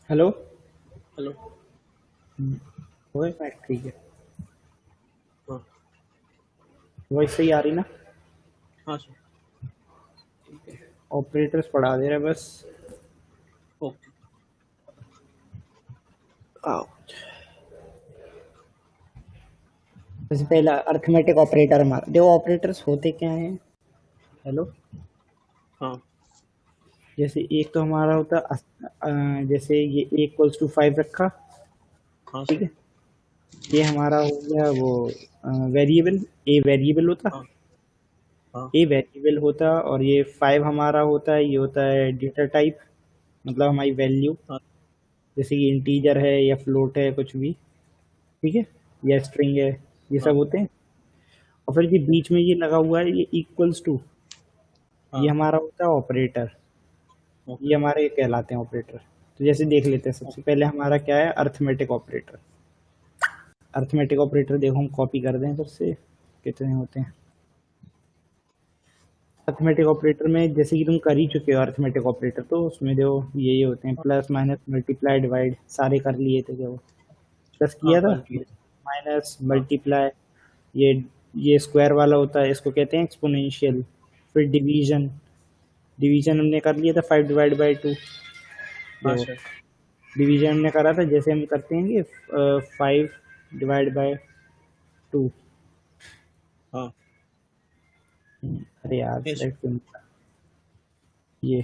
Hello. Hello. वही बात ठीक है। हाँ। वॉइस सही आ रही ना? हाँ सर। ऑपरेटर्स पढ़ा दे रहा है बस। ओके। आओ। जैसे पहला अर्थमेटिक ऑपरेटर हमारा देखो, ऑपरेटर्स होते क्या हैं। हेलो। हाँ। जैसे एक तो हमारा होता जैसे ये ए इक्वल्स टू 5 रखा। हाँ ठीक सर। है। ये हमारा हो गया वो वेरिएबल। ए वेरिएबल होता। हाँ। हाँ। ए वेरिएबल होता और ये 5 हमारा होता है, ये होता है डेटा टाइप, मतलब हमारी वैल्यू। हाँ। जैसे कि इंटीजर है या फ्लोट है कुछ भी। ठीक है। या स्ट्रिंग है। ये हाँ। सब होते हैं। और फिर ये बीच में ये लगा हुआ है, ये इक्वल्स टू। ये हाँ। हमारा होता है ऑपरेटर। ये ओके। हमारे कहलाते हैं ऑपरेटर। तो जैसे देख लेते हैं, सबसे पहले हमारा क्या है, अर्थमेटिक ऑपरेटर। अर्थमेटिक ऑपरेटर देखो, हम कॉपी कर दें फिर से। कितने होते हैं अर्थमेटिक ऑपरेटर में, जैसे कि तुम कर ही चुके हो अर्थमेटिक ऑपरेटर, तो उसमें जो ये होते हैं प्लस माइनस मल्टीप्लाई डिवाइड, सारे कर लिए थे क्या वो? प्लस हाँ किया था। कर लिए। माइनस हाँ। मल्टीप्लाई। ये ये स्क्वायर वाला होता है, इसको कहते हैं एक्सपोनेंशियल। फिर डिवीजन। डिवीजन हमने कर लिया था 5/2। हाँ देखो, सर। डिवीजन हमने करा था, जैसे हम करते हैं कि 5/2। हाँ। अरे यार यस सर। सिलेक्ट क्यों नहीं हुआ? ये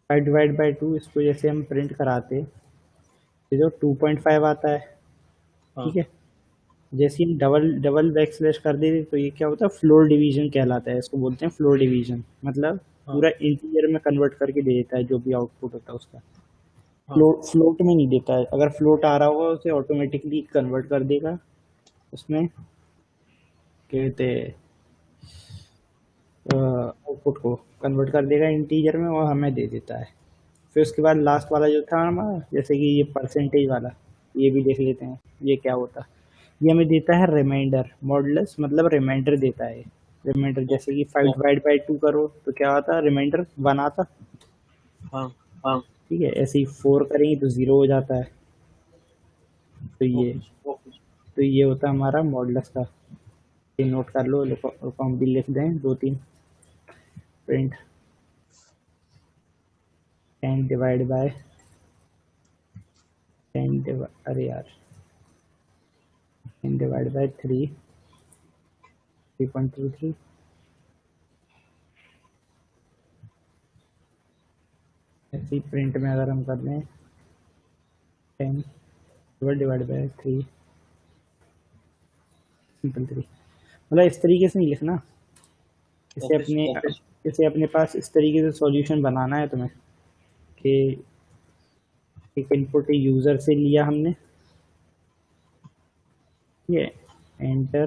5/2, इसको जैसे हम प्रिंट कराते, ये जो 2.5 आता है। हाँ। ठीक है। जैसे हम डबल डबल बैक स्लैश कर देते तो ये क्या होता है, फ्लोर डिवीजन कहलाता है, इसको बोलते हैं फ्लोर डिवीजन। मतलब हाँ। पूरा इंटीजर में कन्वर्ट करके दे देता है, जो भी आउटपुट होता है उसका। हाँ। फ्लोट में नहीं देता है, अगर फ्लोट आ रहा होगा उसे ऑटोमेटिकली कन्वर्ट कर देगा उसमें, कहते आउटपुट को कन्वर्ट कर देगा इंटीजर में और हमें दे देता है। फिर उसके बाद लास्ट वाला जो था हमारा, जैसे कि ये परसेंटेज वाला, ये भी देख लेते हैं ये क्या होता है। ये हमें देता है रिमाइंडर मॉडुलस, मतलब रिमाइंडर देता है। रिमाइंडर जैसे ओके। कि 5/2 करो तो क्या आता, रिमाइंडर 1 आता। हाँ। ठीक है। ऐसे ही 4 करेंगे तो 0 हो जाता है। तो ये ओके सर। तो ये होता है हमारा मॉडुलस का। ये नोट कर लो, रुको हम भी लिख दें 2-3। प्रिंट 10 / 10 अरे यार 10/3 3.23। ऐसे ही प्रिंट में अगर हम कर लें 10 / 3 सिंपल 3, मतलब इस तरीके से नहीं लिखना। इसे ओके अपने सर। इसे अपने पास इस तरीके से सॉल्यूशन बनाना है तुम्हें कि एक इनपुट यूज़र से लिया हमने। ये एंटर।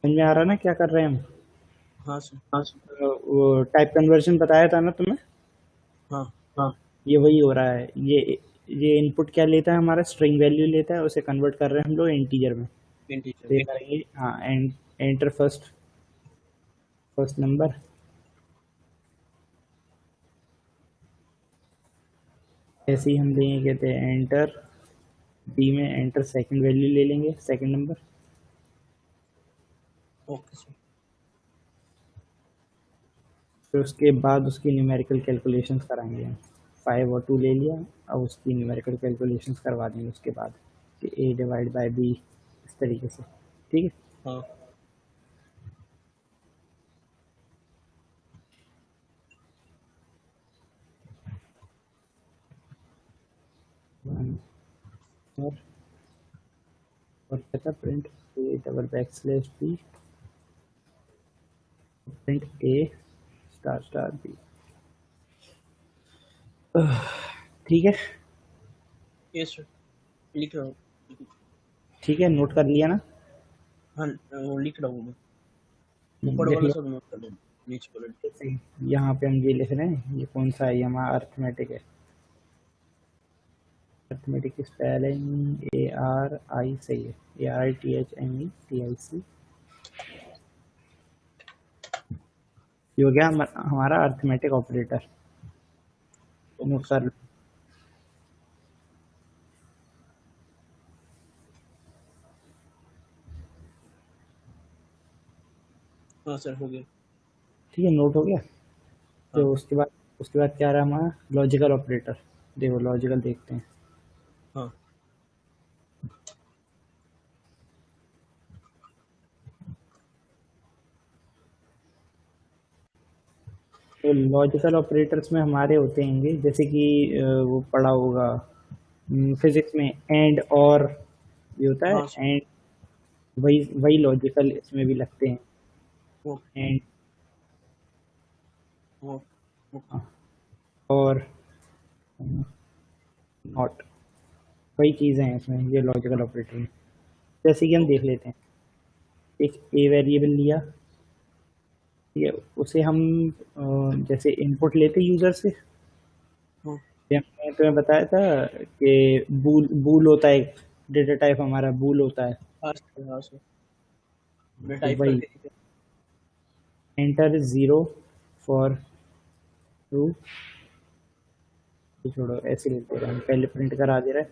समझ में आ रहा ना क्या कर रहे हैं हम? हाँ सर। वो टाइप कन्वर्जन बताया था ना तुम्हें। हाँ। ये वही हो रहा है। ये इनपुट क्या लेता है, हमारा स्ट्रिंग वैल्यू लेता है, उसे कन्वर्ट कर रहे हैं हम लोग इंटीजर में। इंटीजर तो ये में। करेंगे, हाँ, एंटर फर्स्ट फर्स्ट नंबर। ऐसे ही हम देंगे, कहते हैं एंटर। बी में एंटर सेकंड वैल्यू ले लेंगे, सेकंड नंबर। Okay sir. फिर उसके बाद उसकी न्यूमेरिकल कैलकुलेशंस कराएंगे हम। 5 और 2 ले लिया। अब उसकी न्यूमेरिकल कैलकुलेशंस करवा देंगे उसके बाद, कि A/B इस तरीके से। ठीक है। हाँ। और और क्या था, प्रिंट A/B प्रिंट A**B। ठीक है। Yes sir. लिख रहा हूँ। ठीक है, नोट कर लिया ना? हाँ वो लिख रहा हूँ मैं। ऊपर लिख वाला लो। सब नोट कर लेना। नीचे वाला। जैसे यहाँ पे हम ये लिख रहे हैं, ये कौन सा है, ये हमारा अर्थमेटिक है। अर्थमेटिक की स्पेलिंग ARI सही है। ARITHMETIC। ये हो गया हमारा अर्थमेटिक ऑपरेटर। नोट कर लो। हाँ सर हो गया। ठीक है, नोट हो गया। हाँ तो उसके बाद क्या रहा हमारा लॉजिकल ऑपरेटर। देखो लॉजिकल देखते हैं। हाँ तो लॉजिकल ऑपरेटर्स में हमारे होते हैं जैसे कि वो पढ़ा होगा फिजिक्स में एंड और, ये होता है हाँ सर। एंड। वही वही लॉजिकल इसमें भी लगते हैं, ओके एंड ओके। और नॉट। वही चीज़ें हैं इसमें ये लॉजिकल ऑपरेटर में। जैसे कि हम देख लेते हैं, एक ए वेरिएबल लिया, ठीक है, उसे हम जैसे इनपुट लेते यूज़र से। हाँ ये हमने तुम्हें बताया था कि बूल बूल होता है, डेटा टाइप हमारा बूल होता है। हाँ सर। हाँ सर मैं तो टाइप वही करके दिखा। Enter zero for true. छोड़ो ऐसे लेते रहे, हम पहले प्रिंट करा दे रहे हैं।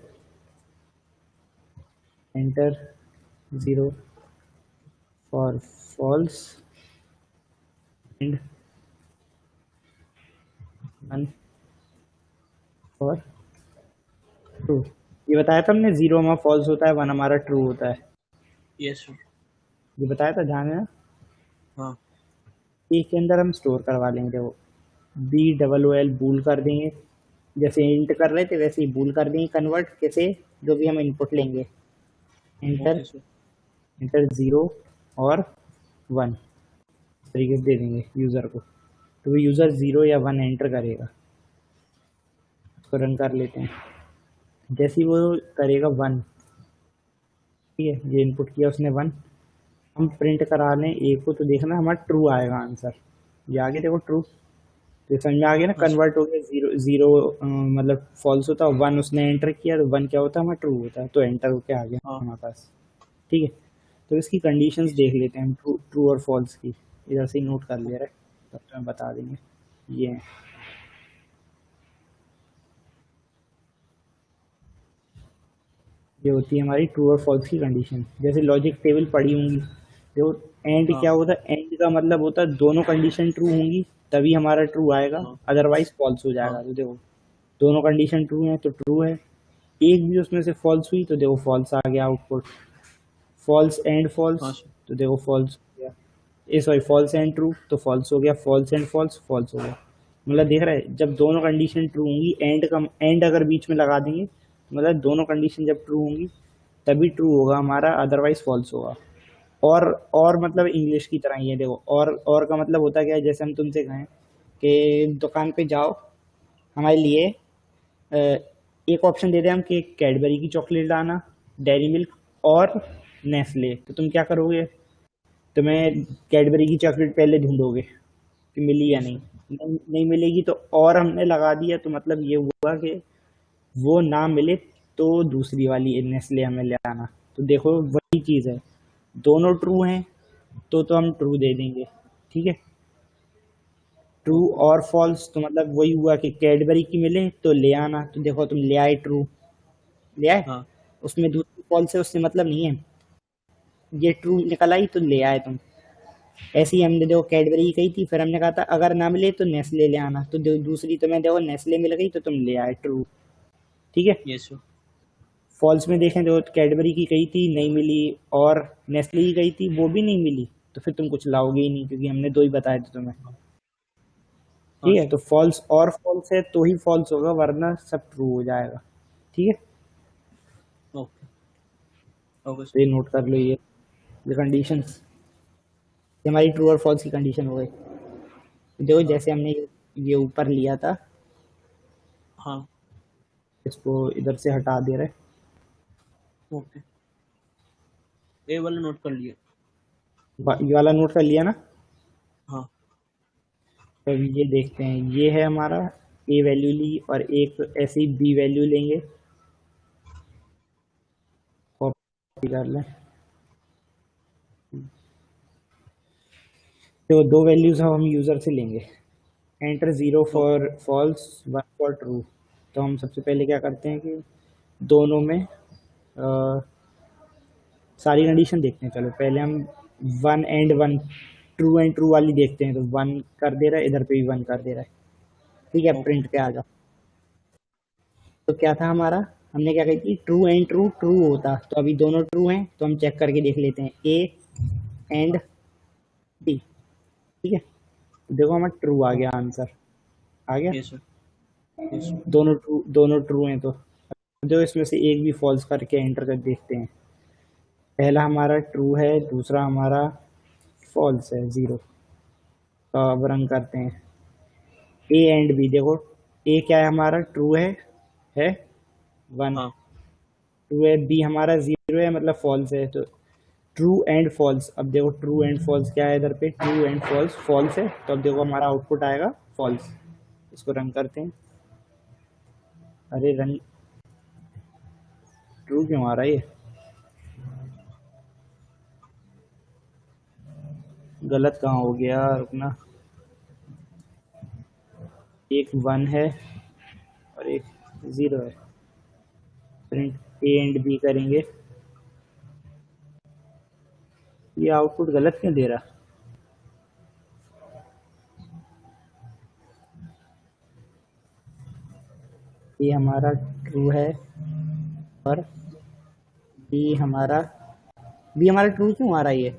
Enter zero for false and one for true. ये बताया था हमने, ज़ीरो हमारा फॉल्स होता है, वन हमारा ट्रू होता है। Yes sir. ये बताया था, ध्यान है ना। हाँ ए के अंदर हम स्टोर करवा लेंगे वो, बी डबल ओ एल बूल कर देंगे। जैसे इंट कर रहे थे वैसे ही बूल कर देंगे कन्वर्ट, कैसे, जो भी हम इनपुट लेंगे। Enter okay sir. Enter zero और वन, इस तरीके से दे देंगे यूज़र को। तो वो यूज़र ज़ीरो या वन एंटर करेगा। उसको रन कर लेते हैं। जैसे ही वो करेगा वन, ठीक है, ये इनपुट किया उसने वन, हम प्रिंट करा लें ए को, तो देखना हमारा ट्रू आएगा आंसर। ये आगे देखो ट्रू, तो समझ में आ गया ना, हाँ सर। कन्वर्ट हो गया। ज़ीरो ज़ीरो मतलब फॉल्स होता है, वन उसने एंटर किया तो वन क्या होता है हमारा ट्रू होता है, तो एंटर होके आ गया हाँ हमारे पास। ठीक है, तो इसकी कंडीशंस जी देख सर। लेते हैं, ट्रू ट्रू और फॉल्स की। इधर से ही नोट कर ले रहे, तब तो हम बता देंगे। ये है, ये होती है हमारी ट्रू और फॉल्स की कंडीशन। जैसे लॉजिक टेबल पढ़ी होंगी, देखो एंड हाँ क्या होता है, एंड का मतलब होता है दोनों कंडीशन ट्रू होंगी तभी हमारा ट्रू आएगा, हाँ अदरवाइज फॉल्स हो हाँ जाएगा। तो देखो दोनों कंडीशन ट्रू है तो ट्रू है, एक भी उसमें से फॉल्स हुई तो देखो फॉल्स आ गया आउटपुट। फॉल्स एंड फॉल्स, हाँ सर। तो देखो फॉल्स हो गया। ए सॉरी, फॉल्स एंड ट्रू तो फॉल्स हो गया, फॉल्स एंड फॉल्स फॉल्स हो गया। मतलब देख रहा है, जब दोनों कंडीशन ट्रू होंगी, एंड अगर बीच में लगा देंगे, मतलब दोनों कंडीशन जब ट्रू होंगी तभी ट्रू होगा हमारा, अदरवाइज फॉल्स होगा। और मतलब इंग्लिश की तरह ही है, देखो और का मतलब होता क्या है, जैसे हम तुमसे कहें कि दुकान पे जाओ हमारे लिए एक ऑप्शन दे दें हम कि कैडबरी की चॉकलेट लाना, डेयरी मिल्क और नेस्ले, तो तुम क्या करोगे, तुम्हें कैडबरी की चॉकलेट पहले ढूंढोगे कि मिली या यस नहीं। सर। नहीं मिलेगी, तो और हमने लगा दिया, तो मतलब ये हुआ कि वो ना मिले तो दूसरी वाली नेस्ले हमें ले आना। तो देखो वही चीज़ है, दोनों ट्रू हैं तो हम ट्रू दे देंगे। ठीक है, ट्रू ओके। और फॉल्स तो मतलब वही हुआ कि कैडबरी की मिले तो ले आना, तो देखो तुम ले आए, ट्रू ले आए। हाँ उसमें दूसरी फॉल्स है, उससे मतलब नहीं है, ये ट्रू निकल आई तो ले आए तुम। ऐसे ही हमने देखो कैडबरी की कही थी, फिर हमने कहा था अगर ना मिले तो नेस्ले ले आना, तो दूसरी तुम्हें देखो नेस्ले मिल गई तो तुम ले आए, ट्रू। ठीक है, यस सर। फॉल्स में देखें तो कैडबरी की कही थी नहीं मिली, और नेस्ले की कही थी वो भी नहीं मिली, तो फिर तुम कुछ लाओगे ही नहीं, क्योंकि हमने दो ही बताए थे तुम्हें। हाँ हाँ ठीक है, सर। तो फॉल्स और फॉल्स है तो ही फॉल्स होगा, वरना सब ट्रू हो जाएगा। ठीक है, ओके ओके तो ये सर। नोट कर लो, ये कंडीशंस, ये हमारी ट्रू और फॉल्स की कंडीशन हो गई। देखो हाँ जैसे हमने ये ऊपर लिया था, हाँ इसको इधर से हटा दे रहे। ओके। ए वाला नोट कर लिया। ये वाला नोट कर लिया ना। हाँ तो ये देखते हैं, ये है हमारा ए वैल्यू ली, और एक ऐसे ही बी वैल्यू लेंगे, कॉपी कर लें। तो दो वैल्यूज हम यूज़र से लेंगे, enter 0 okay. For false 1 for true. तो हम सबसे पहले क्या करते हैं कि दोनों में सारी कंडीशन देखते हैं। चलो पहले हम 1 एंड ट्रू वाली देखते हैं। तो 1 कर दे रहा है, इधर पे भी 1 कर दे रहा है। ठीक है, ओके। प्रिंट पे आ जाओ। तो क्या था हमारा, हमने क्या कही थी, ट्रू एंड ट्रू ट्रू होता। तो अभी दोनों ट्रू हैं, तो हम चेक करके देख लेते हैं ए एंड बी। ठीक है, देखो हमारा ट्रू आ गया, आंसर आ गया। Yes sir. Yes sir. दोनों ट्रू हैं। तो जो इसमें से एक भी फॉल्स करके एंटर कर देखते हैं। पहला हमारा ट्रू है, दूसरा हमारा फॉल्स है, 0। तो अब रन करते हैं ए एंड बी। देखो ए क्या है हमारा, ट्रू है 1, हाँ। ट्रू है। बी हमारा 0 है, मतलब फॉल्स है। तो ट्रू एंड फॉल्स। अब देखो ट्रू एंड फॉल्स क्या है, इधर पे ट्रू एंड फॉल्स फॉल्स है। तो अब देखो हमारा आउटपुट आएगा फॉल्स। इसको रन करते हैं। अरे रन, ट्रू क्यों आ रहा है ये, गलत कहाँ हो गया, रुकना। एक 1 है और एक 0 है। प्रिंट ए एंड बी करेंगे। ये आउटपुट गलत क्यों दे रहा। ये हमारा ट्रू है और बी हमारा बी हमारा ट्रू क्यों आ रहा है, ये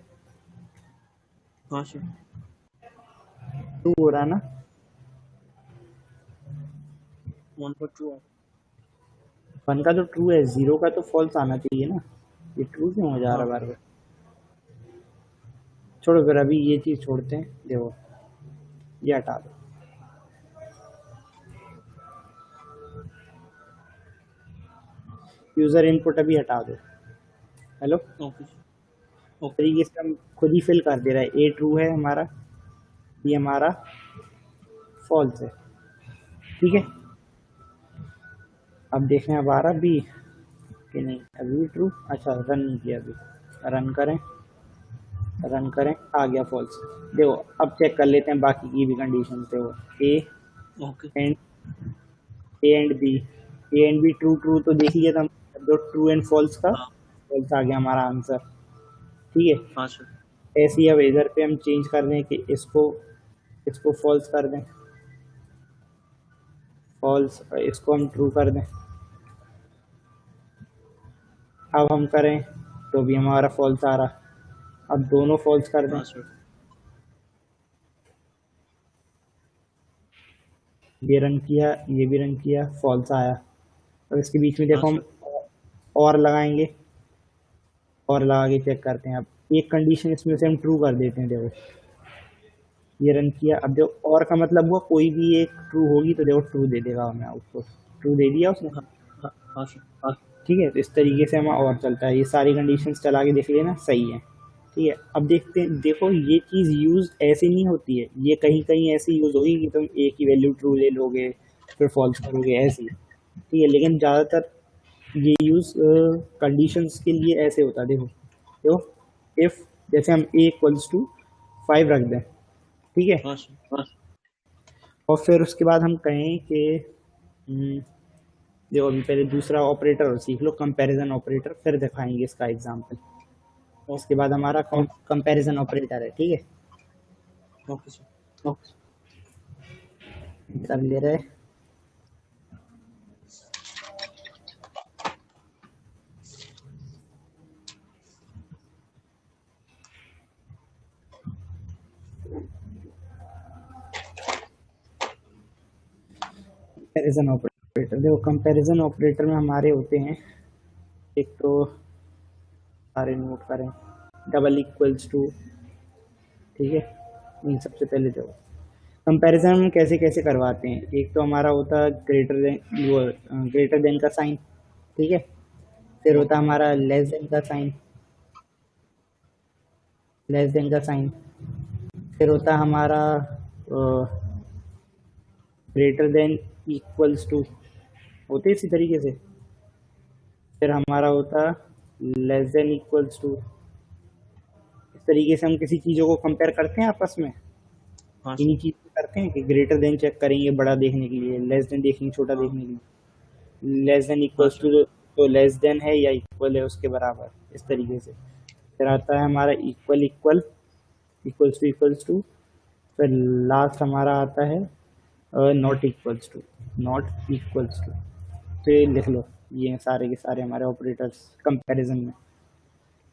हाँ सर। ट्रू हो रहा ना। 1 पर ट्रू है। 1 का तो ट्रू है, 0 का तो फॉल्स आना चाहिए ना। ये ट्रू क्यों हो जा रहा हाँ। है बार बार। छोड़ो फिर, अभी ये चीज़ छोड़ते हैं। देखो ये हटा दो, यूज़र इनपुट अभी हटा दो। Hello, okay sir. ओके। तरीके से हम खुद ही फिल कर दे रहा है। ए ट्रू है हमारा, बी हमारा फॉल्स है। ठीक है, अब देखें अब आ रहा बी कि नहीं। अभी भी ट्रू, अच्छा रन नहीं किया अभी। रन करें, रन करें, आ गया फॉल्स। देखो अब चेक कर लेते हैं बाकी की भी कंडीशन। थे वो A okay. And A and B. A and B true true तो देख लिया था। दो ट्रू एंड फॉल्स का हाँ। फॉल्स आ गया हमारा आंसर। ठीक है, हाँ सर। ऐसे ही अब इधर पे हम चेंज कर दें कि इसको इसको फॉल्स कर दें, फॉल्स, इसको हम ट्रू कर दें। अब हम करें तो भी हमारा फॉल्स आ रहा। अब दोनों फॉल्स कर दें। हाँ सर। ये रन किया, ये भी रन किया, फॉल्स आया। अब इसके बीच में हाँ देखो हम सर। और लगाएंगे, और लगा के चेक करते हैं। अब एक कंडीशन इसमें से हम ट्रू कर देते हैं। देखो ये रन किया। अब देखो और का मतलब हुआ कोई भी एक ट्रू होगी तो देखो ट्रू दे देगा हमें आउटपुट। ट्रू दे दिया उसने। हाँ। हाँ। हाँ सर। ठीक है, तो इस तरीके से हमारा और चलता है। ये सारी कंडीशंस चला के देख लेना, सही है। ठीक है, अब देखते हैं। देखो ये चीज़ यूज़ ऐसे नहीं होती है, ये कहीं कहीं ऐसी यूज़ होगी कि तुम ए की वैल्यू ट्रू ले लोगे फिर फॉल्स करोगे, ऐसी। ठीक है, लेकिन ज़्यादातर ये यूज़ कंडीशंस के लिए ऐसे होता है। देखो देखो इफ़, जैसे हम ए इक्वल्स टू 5 रख दें। ठीक है, हाँ सर। और फिर उसके बाद हम कहें कि देखो अभी पहले दूसरा ऑपरेटर और सीख लो, कंपैरिजन ऑपरेटर, फिर दिखाएंगे इसका एग्जांपल। इसके ओके। बाद हमारा कंपैरिजन ऑपरेटर है। ठीक है, ओके सर। कर ले रहे। कंपैरिजन ऑपरेटर, देखो कंपैरिजन ऑपरेटर में हमारे होते हैं, एक तो सारे नोट करें, डबल इक्वल्स टू। ठीक है, इन सबसे पहले देखो कंपैरिजन हम कैसे कैसे करवाते हैं। एक तो हमारा होता है ग्रेटर देन, वो ग्रेटर देन का साइन। ठीक है, फिर होता है ओके। हमारा लेस देन का साइन, लेस देन का साइन। फिर होता है हमारा ग्रेटर देन इक्वल्स टू, होते इसी तरीके से। फिर हमारा होता लेस देन इक्वल्स टू। इस तरीके से हम किसी चीज़ों को कंपेयर करते हैं आपस में। हाँ इन्हीं सर। चीज को करते हैं कि ग्रेटर देन चेक करेंगे बड़ा देखने के लिए, लेस देन देखेंगे छोटा हाँ देखने के लिए, लेस देन हाँ इक्वल्स सर। टू, तो लेस देन है या इक्वल है उसके बराबर, इस तरीके से। फिर आता है हमारा इक्वल इक्वल, इक्वल्स टू, फिर लास्ट हमारा आता है not equals to, not equals to. तो ये लिख लो, ये हैं सारे के सारे हमारे ऑपरेटर्स कंपैरिजन में।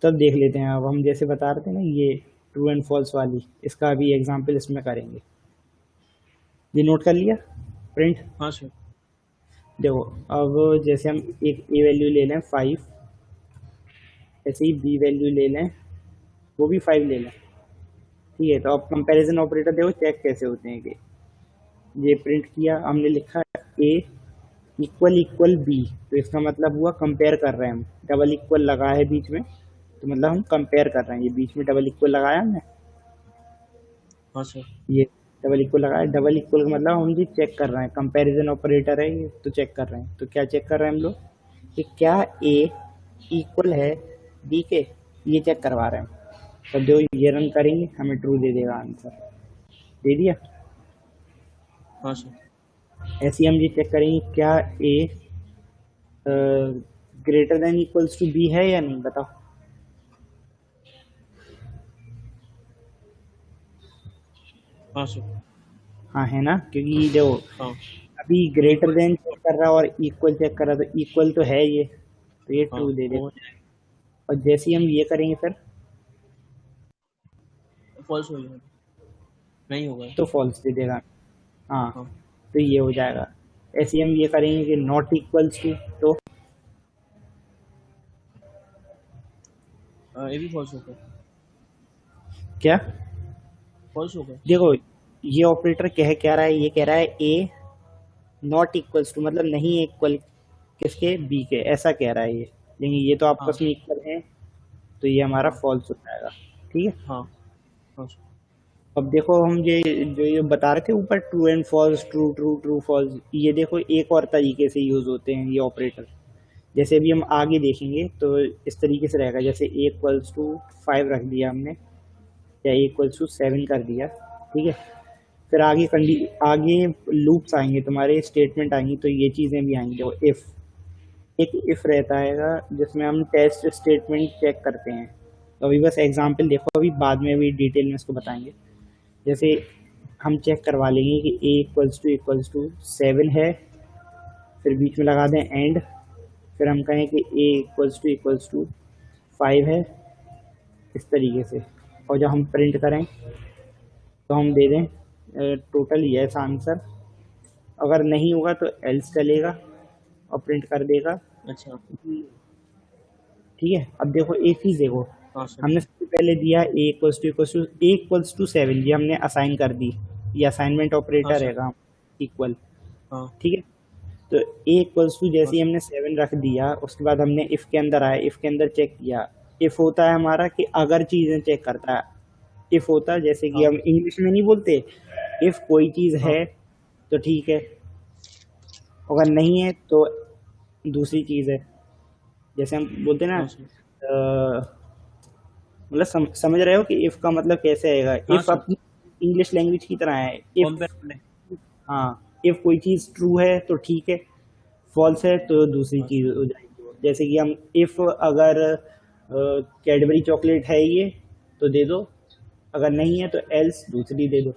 तब देख लेते हैं, अब हम जैसे बता रहे थे ना ये ट्रू एंड फॉल्स वाली, इसका अभी एग्जांपल इसमें करेंगे। ये नोट कर लिया प्रिंट? हाँ सर। देखो, अब जैसे हम एक ए वैल्यू ले लें 5, ऐसे ही बी वैल्यू ले लें, वो भी 5 ले लें। ठीक है, तो अब कंपैरिजन ऑपरेटर देखो चेक कैसे होते हैं कि ये प्रिंट किया हमने, लिखा ए इक्वल इक्वल बी, तो इसका मतलब हुआ कंपेयर कर रहे हैं हम, डबल इक्वल लगा है बीच में, तो मतलब हम कंपेयर कर रहे हैं, ये बीच में डबल इक्वल लगाया हमने, हाँ सर। ये डबल इक्वल लगाया। डबल इक्वल का मतलब हम ये चेक कर रहे हैं, कंपैरिजन ऑपरेटर है ये, तो चेक कर रहे हैं। तो क्या चेक कर रहे हैं हम लोग कि क्या ए इक्वल है बी के, ये चेक करवा रहे हैं। तो जो ये रन करेंगे हमें ट्रू दे देगा आंसर, दे दिया। हाँ सर। ऐसे ही हम ये चेक करेंगे क्या A greater than equals to B है या नहीं, बताओ। हाँ सर। हाँ है ना, क्योंकि जो हाँ। अभी ग्रेटर इक्वल। देन चेक कर रहा है और इक्वल चेक कर रहा है, तो इक्वल तो है ये, तो ये हाँ ट्रू दे वो देगा। और जैसे ही हम ये करेंगे फिर फॉल्स हो जाएगा, नहीं होगा। तो फॉल्स दे देगा। हाँ, हाँ। तो ये हो जाएगा। ऐसे ही हम ये करेंगे कि नॉट इक्वल्स टू, तो ये भी फॉल्स होगा। क्या, फॉल्स होगा। देखो ये ऑपरेटर कह क्या रहा है, ये कह रहा है ए नॉट इक्वल्स टू, मतलब नहीं इक्वल किसके, बी के, ऐसा कह रहा है ये। लेकिन ये तो हाँ। आपस में इक्वल है, तो ये हमारा हाँ। फॉल्स हो जाएगा। ठीक है, हाँ। हाँ सर। अब देखो हम ये जो ये बता रहे थे ऊपर true and false, true true true false, ये देखो एक और तरीके से यूज होते हैं ये ऑपरेटर। जैसे अभी हम आगे देखेंगे तो इस तरीके से रहेगा, जैसे ए इक्वल्स टू 5 रख दिया हमने, या ए इक्वल्स टू 7 कर दिया। ठीक है, फिर आगे लूप्स आएंगे तुम्हारे, स्टेटमेंट आएंगी, तो ये चीज़ें भी आएंगी। देखो इफ़, एक इफ़ रहता है जिसमें हम टेस्ट स्टेटमेंट चेक करते हैं। तो अभी बस एग्जांपल देखो, अभी बाद में भी डिटेल में इसको बताएंगे। जैसे हम चेक करवा लेंगे कि ए इक्वल्स टू 7 है, फिर बीच में लगा दें एंड, फिर हम कहें कि ए इक्वल्स टू 5 है, इस तरीके से। और जब हम प्रिंट करें तो हम दे दें टोटल यस आंसर, अगर नहीं होगा तो एल्स चलेगा और प्रिंट कर देगा। अच्छा। ठीक है, अब देखो एक चीज़ देखो, हाँ सर। हमने सबसे पहले दिया ए इक्वल्स टू 7, ये हमने असाइन कर दी, ये असाइनमेंट हाँ ऑपरेटर सर। रहेगा इक्वल। हाँ। ठीक है, तो ए इक्वल्स टू हाँ जैसे ही सर। हमने 7 रख दिया, उसके बाद हमने इफ़ के अंदर आया, इफ़ के अंदर चेक किया। इफ़ होता है हमारा कि अगर चीज़ें चेक करता है, इफ़ होता है जैसे कि हाँ। हम इंग्लिश में नहीं बोलते, इफ़ कोई चीज़ हाँ। है तो ठीक है, अगर नहीं है तो दूसरी चीज़ है। जैसे हम बोलते हैं ना हाँ सर। मतलब समझ रहे हो कि इफ़ का मतलब कैसे आएगा। हाँ इफ़ सर। अपनी इंग्लिश लैंग्वेज की तरह है, इफ़, कॉम्पेयर करने। हाँ, इफ़ कोई चीज़ ट्रू है तो ठीक है, फॉल्स है तो दूसरी हाँ चीज़ हो जाएगी वो। जैसे कि हम इफ़ अगर कैडबरी चॉकलेट है ये तो दे दो, अगर नहीं है तो एल्स दूसरी दे दो।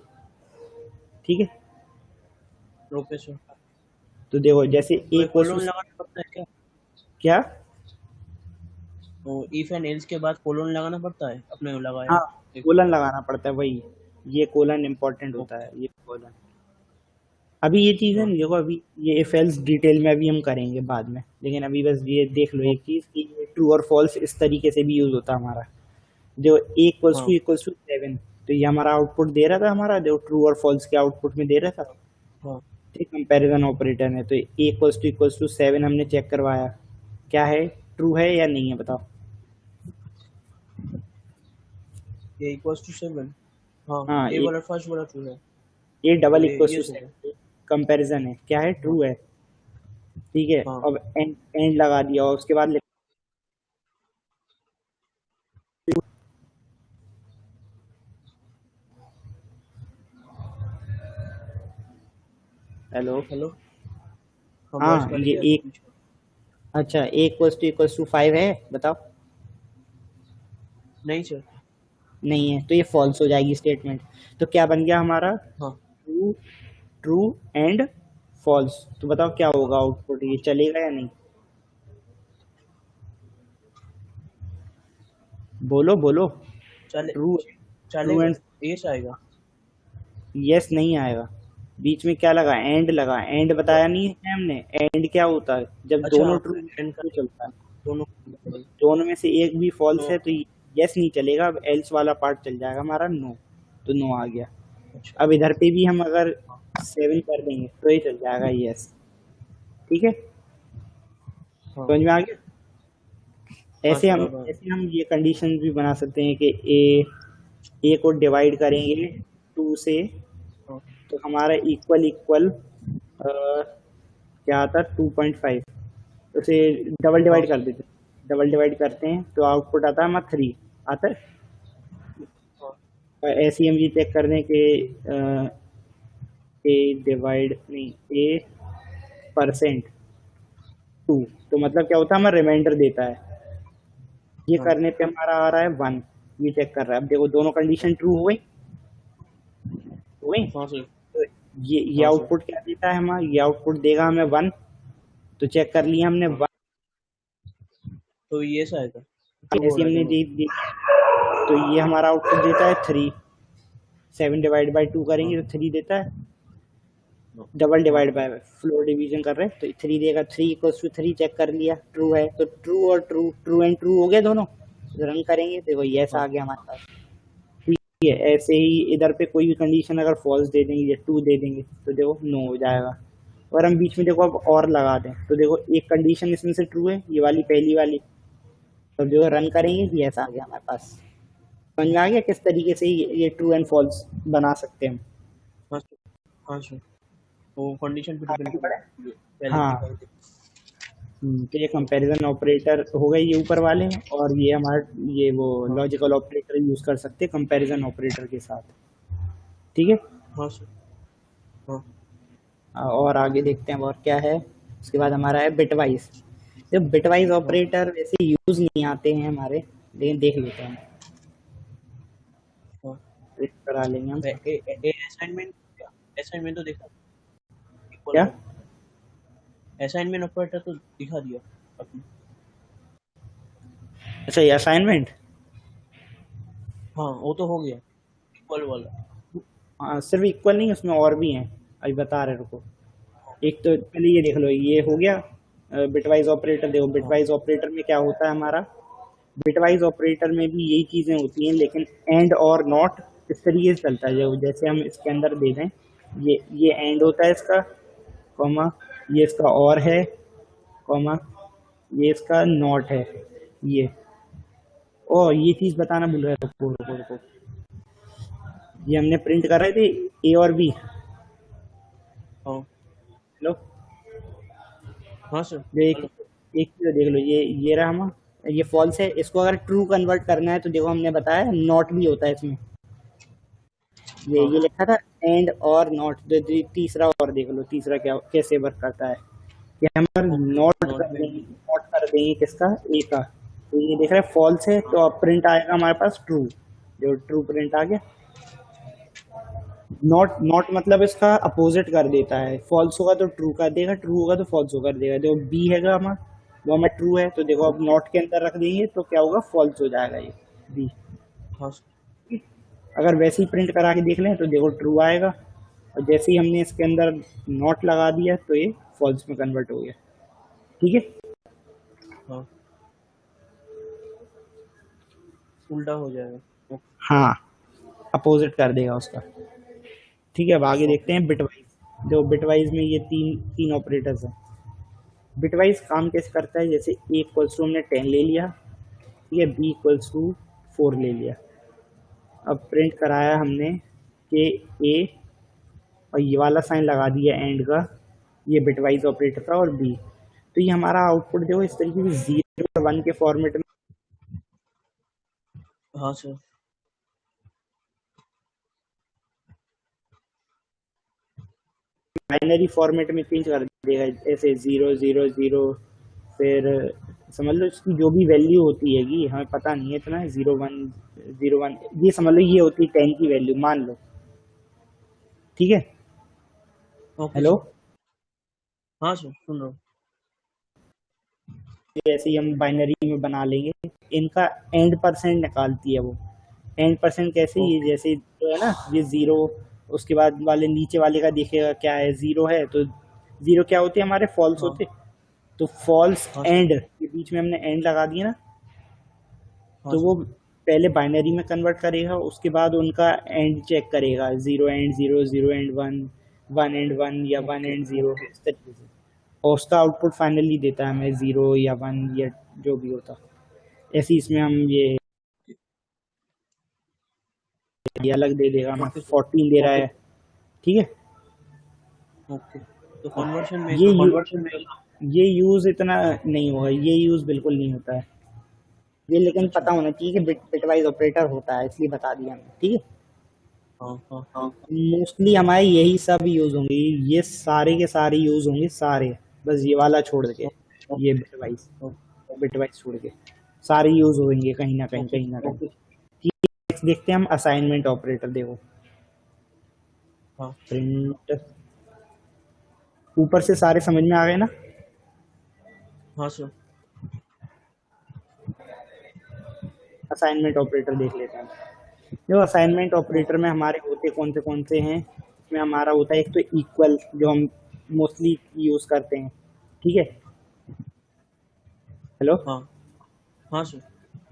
ठीक है, सर। Okay sir. तो देखो जैसे तो ए ये इक्वल्स टू, कोलोन लगाना पड़ता है क्या? क्या, तो इफ एंड एल्स के बाद कोलोन लगाना पड़ता है, अपने लगाया हाँ एक। कोलन लगाना पड़ता है, वही ये कोलन इम्पोर्टेंट होता है, ओके। ये कोलन। अभी ये चीज़ है हाँ। ना, देखो अभी ये इफ एल्स डिटेल में अभी हम करेंगे बाद में, लेकिन अभी बस ये देख लो एक चीज़ कि ट्रू और फॉल्स इस तरीके से भी यूज़ होता है हमारा। जो ए हाँ। इक्वल्स टू 7, तो ये हमारा आउटपुट दे रहा था, हमारा जो ट्रू और फॉल्स के आउटपुट में दे रहा था, हाँ। ठीक, कंपैरिजन ऑपरेटर है। तो ए इक्वल्स टू 7 हमने चेक करवाया, क्या है, ट्रू है या नहीं है, बताओ। ये इक्वल्स टू 7। हाँ। हाँ, ए वाला फर्स्ट वाला ट्रू है। ए तो डबल ये इक्वल्स ये टू सही है। 7 कंपैरिजन है, क्या है, हाँ। ट्रू है। ठीक है, हाँ। अब एंड लगा दिया और उसके बाद हेलो। हेलो। हाँ, वॉइस हाँ कट ये गया था एक, बीच में। अच्छा इक्वल्स टू 5 है, बताओ। नहीं सर। नहीं है तो ये फॉल्स हो जाएगी स्टेटमेंट। तो क्या बन गया हमारा, हाँ, ट्रू, ट्रू एंड फॉल्स। तो बताओ क्या होगा आउटपुट, ये चलेगा या नहीं? बोलो बोलो। चले ट्रू, ट्रू चलेगा। एंड, यस आएगा। यस नहीं आएगा। बीच में क्या लगा, एंड लगा। एंड तो बताया नहीं है हमने। एंड क्या होता है, जब अच्छा, दोनों हाँ, ट्रू एंड तो करेंगे चलता है। दोनों। दोनों में से एक भी फॉल्स तो है तो यस नहीं चलेगा, अब एल्स वाला पार्ट चल जाएगा हमारा, नो। तो नो आ गया। अच्छा। अब इधर पे भी हम अगर हाँ, 7 कर देंगे तो ये चल जाएगा यस। ठीक है, हाँ, समझ में आ गया। हाँ ऐसे सर, हम अब ऐसे हम ये कंडीशन भी बना सकते हैं कि ए को डिवाइड करेंगे 2 से, हाँ, तो हमारा इक्वल इक्वल क्या आता है 2.5। उसे डबल हाँ डिवाइड कर सर। देते हैं, डबल डिवाइड करते हैं तो आउटपुट आता है हमारा 3 आता है। हाँ, और ऐसे ही हम ये चेक कर दें कि ए डिवाइड नहीं, ए परसेंट 2, तो मतलब क्या होता है, हमारा रिमाइंडर देता है। ये हाँ, करने पे हमारा आ रहा है 1। ये चेक कर रहा है, अब देखो दोनों कंडीशन ट्रू हो गई, हो गई। हाँ सर। तो ये हाँ सर। आउटपुट क्या देता है हमारा, ये आउटपुट देगा हमें 1। तो चेक कर लिया हमने हाँ, 1। तो यस आएगा। ट्रू हो ऐसे रहा है हमने दोनों। दे तो ये हमारा आउटपुट देता है 3। 7 डिवाइड बाई 2 हाँ, करेंगे तो 3 देता है। हाँ, डबल हाँ, डिवाइड बाय फ्लोर डिवीजन कर रहे हैं तो 3 देगा। 3 इक्वल्स टू 3 चेक कर लिया, ट्रू है तो ट्रू, और ट्रू, ट्रू एंड ट्रू हो गए दोनों। रन करेंगे देखो यस हाँ, आ गया हमारे पास। ठीक है, ऐसे ही इधर पे कोई भी कंडीशन अगर फॉल्स दे देंगे या 2 दे देंगे तो देखो नो हो जाएगा। और हम बीच में देखो अब और लगा दें तो देखो एक कंडीशन इसमें से ट्रू है, ये वाली पहली वाली, तो देखो रन करेंगे तो यस आ गया हमारे पास। समझ में आ गया किस तरीके से ये ट्रू एंड फॉल्स बना सकते हैं हम। हाँ सर। हाँ सर। वो कंडीशन पे डिपेंड आगे करता बढ़े। है, पहले हाँ। दिखाई दे। तो ये कंपैरिजन ऑपरेटर हो गए ये ऊपर वाले, और ये हमारा ये वो हाँ, लॉजिकल ऑपरेटर यूज कर सकते हैं कंपैरिजन ऑपरेटर के साथ। ठीक है। हाँ सर। हाँ, और आगे देखते हैं और क्या है। उसके बाद हमारा है बिटवाइज। जब बिटवाइज हाँ, ऑपरेटर वैसे यूज नहीं आते हैं हमारे, लेकिन देख लेते हैं, हाँ। प्रिंट करा लेंगे हम। असाइनमेंट, असाइनमेंट तो देखा, इक्वल क्या, वाला असाइनमेंट ऑपरेटर तो दिखा दिया आपने। अच्छा ये असाइनमेंट। हाँ, वो तो हो गया, इक्वल वाला। हाँ सिर्फ इक्वल नहीं, उसमें और भी हैं, अभी बता रहे रुको। हाँ, एक तो पहले ये देख लो, ये हो गया बिटवाइज ऑपरेटर। देखो हाँ, बिटवाइज ऑपरेटर में क्या होता है हमारा, बिटवाइज ऑपरेटर में भी यही चीजें होती हैं, लेकिन एंड और नॉट इस तरीके से चलता है। जो जैसे हम इसके अंदर दे दें, ये एंड होता है इसका, कॉमा, ये इसका और है, कॉमा, ये इसका नॉट है, ये। ओ ये चीज बताना भूल रहा था, रुको रुको रुको। ये हमने प्रिंट कर रहे थे ए और बी। हाँ, हेलो। हाँ सर। जो एक हेलो। एक चीज देख लो, ये रहा हम, ये फॉल्स है, इसको अगर ट्रू कन्वर्ट करना है तो देखो हमने बताया नॉट भी होता है इसमें। हाँ, ये लिखा था एंड और नॉट। तीसरा और देख लो, तीसरा क्या कैसे वर्क करता है कि हम ओके, नॉट नॉट कर में देंगे, भी। नॉट कर देंगे किसका, ए का। तो ये देख रहे हैं फॉल्स है, हाँ, तो अब प्रिंट आएगा हमारे पास ट्रू। जो ट्रू प्रिंट आ गया। नॉट, नॉट मतलब इसका अपोजिट कर देता है, फॉल्स होगा तो ट्रू कर देगा, ट्रू होगा तो फॉल्स कर देगा। जो बी हैगा हमारा, वो हमें ट्रू है, तो देखो अब नॉट के अंदर रख देंगे तो क्या होगा, फॉल्स हो जाएगा ये बी। हाँ सर। अगर वैसे ही प्रिंट करा के देख लें तो देखो ट्रू आएगा, और जैसे ही हमने इसके अंदर नॉट लगा दिया तो ये फॉल्स में कन्वर्ट हो गया। ठीक है। हाँ, उल्टा हो जाएगा। ओके। हाँ, अपोजिट कर देगा उसका। ठीक है, अब आगे देखते ओके। हैं बिटवाइज। जो बिटवाइज में ये तीन तीन ऑपरेटर्स हैं। बिटवाइज काम कैसे करता है, जैसे ए इक्वल्स टू हमने 10 ले लिया, ठीक है, बी इक्वल्स टू 4 ले लिया। अब प्रिंट कराया हमने कि ए, और ये वाला साइन लगा दिया एंड का, ये बिटवाइज ऑपरेटर था, और बी। तो ये हमारा आउटपुट देखो इस तरीके से 0 और 1 के फॉर्मेट में हाँ सर। बाइनरी फॉर्मेट में चेंज कर देगा, ऐसे 0 0 0, फिर समझ लो इसकी जो भी वैल्यू होती हैगी, हमें पता नहीं है इतना, 0 1 0 1, ये समझ लो ये होती है 10 की वैल्यू मान लो, ठीक है। Okay hello, sir. हाँ सर, सुन रहा हूँ। ऐसे ही हम बाइनरी में बना लेंगे। इनका एंड परसेंट निकालती है वो। एंड परसेंट कैसे, ये ओके। जैसे जो है ना, ये जीरो, उसके बाद वाले नीचे वाले का देखेगा क्या है, जीरो है तो जीरो क्या होते हैं हमारे, फॉल्स हाँ। होते, तो फॉल्स हाँ सर। एंड, ये बीच में हमने एंड लगा दिया ना, हाँ तो सर। वो पहले बाइनरी में कन्वर्ट करेगा, उसके बाद उनका एंड चेक करेगा, 0 एंड 0, 0 एंड 1, 1 एंड 1 या one okay. And zero, okay. इस तरीके से। और उसका आउटपुट फाइनली देता है हमें 0 या 1 या जो भी होता। ऐसे ही इसमें हम ये अलग दे देगा हमें, ओके सर। 14 दे रहा है, ठीक है। ओके, तो कन्वर्शन में ये यू, कन्वर्शन ये यूज इतना नहीं होगा, ये यूज बिल्कुल नहीं होता है ये, लेकिन अच्छा। पता होना चाहिए कि बिटवाइज ऑपरेटर होता है, इसलिए बता दिया हमने, ठीक है। हाँ हाँ हाँ। मोस्टली हमारे यही सब यूज होंगे, ये सारे के सारे यूज होंगे सारे, बस ये वाला छोड़ के, ये बिटवाइज, बिटवाइज छोड़ के सारे यूज होंगे कहीं ना कहीं, ओके। कहीं ना कहीं। नेक्स्ट देखते हैं हम असाइनमेंट ऑपरेटर, देखो हाँ प्रिंट, ऊपर से सारे समझ में आ गए ना। हाँ सर। असाइनमेंट ऑपरेटर देख लेते हैं। जो असाइनमेंट ऑपरेटर ओके। में हमारे होते कौन से हैं, इसमें हमारा होता है एक तो इक्वल, जो हम मोस्टली यूज करते हैं, ठीक है। हेलो, हाँ हाँ सर।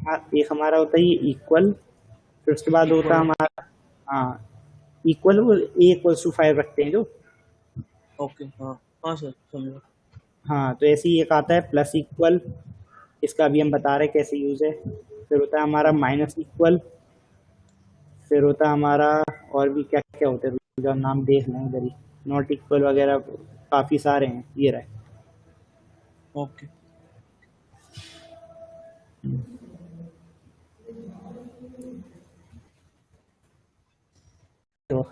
हाँ, एक हमारा होता है ये इक्वल, फिर उसके बाद होता है इक्वल। हमारा, हाँ, इक्वल, वो A = 5 रखते हैं जो, ओके। हाँ हाँ सर, समझो। हाँ, तो ऐसे ही एक आता है प्लस इक्वल, इसका भी हम बता रहे हैं कैसे यूज है। फिर होता है हमारा माइनस इक्वल, फिर होता है हमारा, और भी क्या क्या होते हैं, जो नाम देख लें इधर ही, नॉट इक्वल वगैरह, काफी सारे हैं, ये रहे। ओके। तो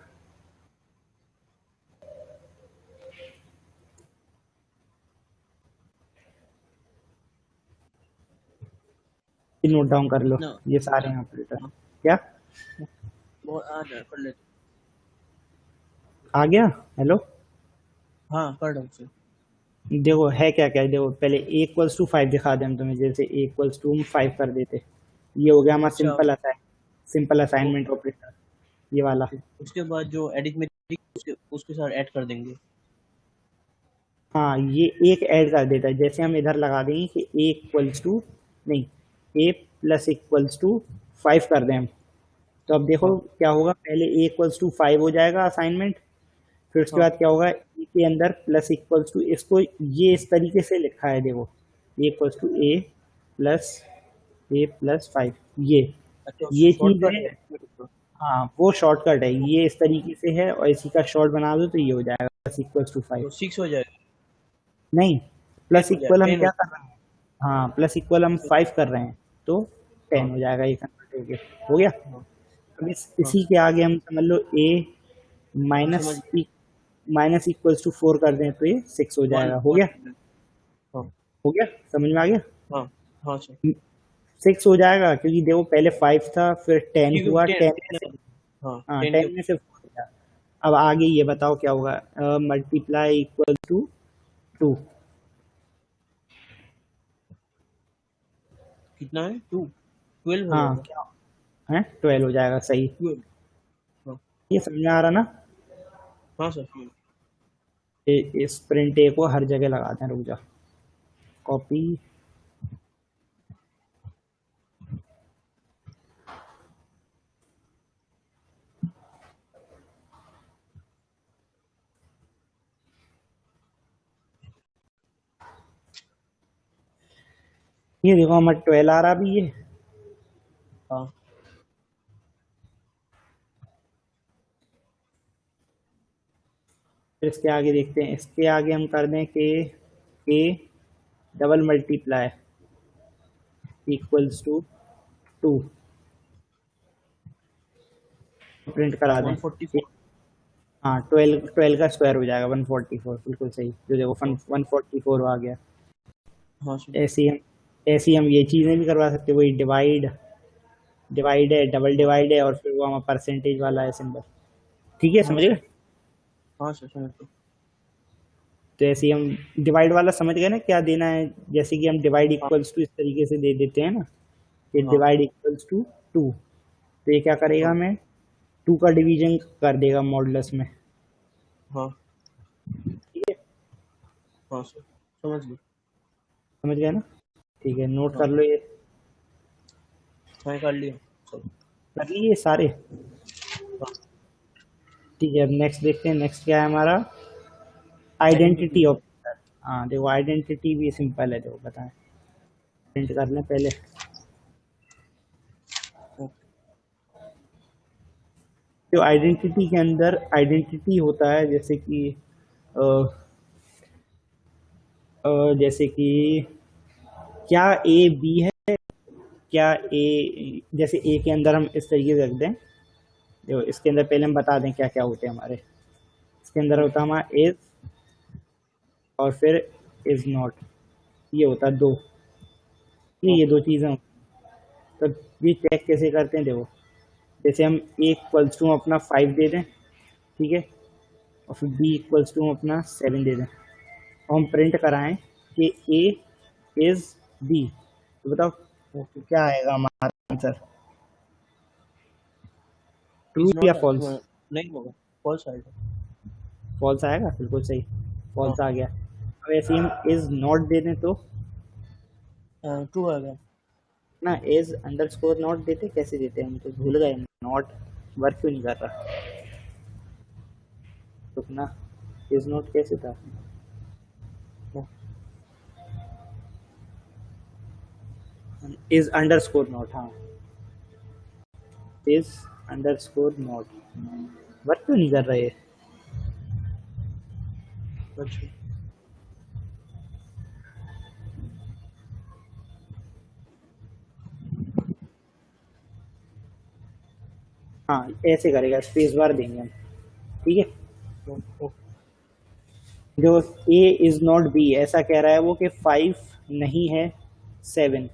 नोट डाउन कर लो, ना। ये सारे हैं ऑपरेटर। हाँ, क्या वो आ जाए, कर लेते। आ गया? हेलो, हाँ, कर रहा हूँ सर। देखो है क्या क्या, देखो पहले A = 5 दिखा दें हम तुम्हें, जैसे A = 5 कर देते, ये हो गया हमारा अच्छा। Simple assignment okay. ऑपरेटर, ये वाला। ओके, उसके बाद जो एडिथमेटिक उसके साथ ऐड कर देंगे। हाँ, ये एक ऐड कर देता है, जैसे हम इधर लगा देंगे कि नहीं, A +=5 कर दें हम, तो अब देखो हाँ क्या होगा, पहले A = 5 हो जाएगा असाइनमेंट, फिर उसके हाँ। बाद क्या होगा, ए के अंदर प्लस इक्वल्स टू, इसको ये इस तरीके से लिखा है, देखो A + A+5, अच्छा, ये चीज शॉर्टकट है। है। हाँ, वो शॉर्टकट है, ये इस तरीके से है, और इसी का शॉर्ट बना दो तो ये हो जाएगा +5। तो 6 हो जाएगा। नहीं, 10 प्लस हो जाएगा, इक्वल हम 10 हो क्या कर रहे हैं, हाँ, प्लस इक्वल हम 5 कर रहे हैं, तो हाँ 10 हो जाएगा, ये कन्वर्ट हो गया, हो गया। हाँ अब हाँ। इसी के आगे हम समझ लो A माइनस समझ। -4 कर दें तो ये 6 हो वन जाएगा, हो गया, वन। हाँ हो गया, समझ में आ गया। हाँ हाँ सर। 6 हो जाएगा क्योंकि देखो पहले 5 था, फिर 10 हुआ, क्योंकि 10 में 10 से, हाँ, हाँ, 10 के 10 में से 4 हो गया। अब आगे ये बताओ क्या होगा, मल्टीप्लाई इक्वल टू 2, कितना है? 2, 12 हो हाँ जाएगा। क्या है, 12 हो जाएगा, सही। 12। हाँ ये समझ में आ रहा ना। हाँ सर। इस प्रिंट ए को हर जगह लगा दें, रुक जा, कॉपी, ये देखो हमारा 12 आ रहा भी है। हाँ फिर इसके आगे देखते हैं, इसके आगे हम कर दें कि A double multiply equals to 2, print करा दें। 144। हाँ 12 का स्क्वायर हो जाएगा 144, बिल्कुल सही। जो देखो हाँ 144 आ गया। हाँ सर। ऐसे ही हम ये चीज़ें भी करवा सकते हैं, वही डिवाइड, डिवाइड है, डबल हाँ डिवाइड है, और फिर वो हमारा परसेंटेज वाला है सिंबल। ठीक है, हाँ समझ गए? सर। हाँ सर समझ गए। तो ऐसे ही हम डिवाइड वाला समझ गए ना क्या देना है। जैसे कि हम डिवाइड हाँ इक्वल्स टू इस तरीके से दे देते हैं ना, कि हाँ डिवाइड इक्वल्स टू 2, तो ये क्या करेगा, हाँ हमें 2 का डिवीजन कर देगा मॉडुलस में। हाँ ठीक है, हाँ सर समझ गए। समझ गए ना? ठीक है, नोट हाँ कर लो ये। हाँ कर लिया सर। कर लिए सारे? हाँ ठीक है, अब नेक्स्ट देखते हैं। नेक्स्ट क्या है हमारा, आइडेंटिटी। Identity operator. हाँ देखो, आइडेंटिटी भी सिंपल है, देखो बताएं, प्रिंट कर लें पहले। ओके। जो आइडेंटिटी के अंदर आइडेंटिटी होता है, अ, जैसे कि क्या ए बी है, क्या ए, जैसे ए के अंदर हम इस तरीके से रख दें। देखो इसके अंदर पहले हम बता दें क्या क्या होते हैं हमारे। इसके अंदर होता है हमारा इज, और फिर इज नॉट, ये होता है दो। ये ओके। दो चीज़ें होती हैं। तो ये चेक कैसे करते हैं, देखो जैसे हम ए इक्वल्स टू अपना 5 दे दें, ठीक है, और फिर बी इक्वल्स टू अपना 7 दे दें, और हम प्रिंट कराएं कि ए इज बी, तो बताओ ओके। क्या आएगा हमारा आंसर, ट्रू इज या नॉट फॉल्स? नहीं होगा, फॉल्स आएगा। फॉल्स आएगा, बिल्कुल सही, हाँ फॉल्स आ गया। अब ऐसे ही हम इज नॉट दे दें तो, ट्रू आएगा। ना इज अंडर स्कोर नॉट देते, कैसे देते हैं, हम तो भूल गए, नॉट वर्क क्यों नहीं कर रहा, तो ना इज नॉट कैसे था, हाँ इज अंडर स्कोर नॉट, हाँ is under score not, work क्यों नहीं कर रहा है। अच्छा। हाँ ऐसे करेगा, स्पेस बार देंगे हम। ठीक है, ओके। जो ए इज नॉट बी ऐसा कह रहा है वो कि 5 नहीं है 7,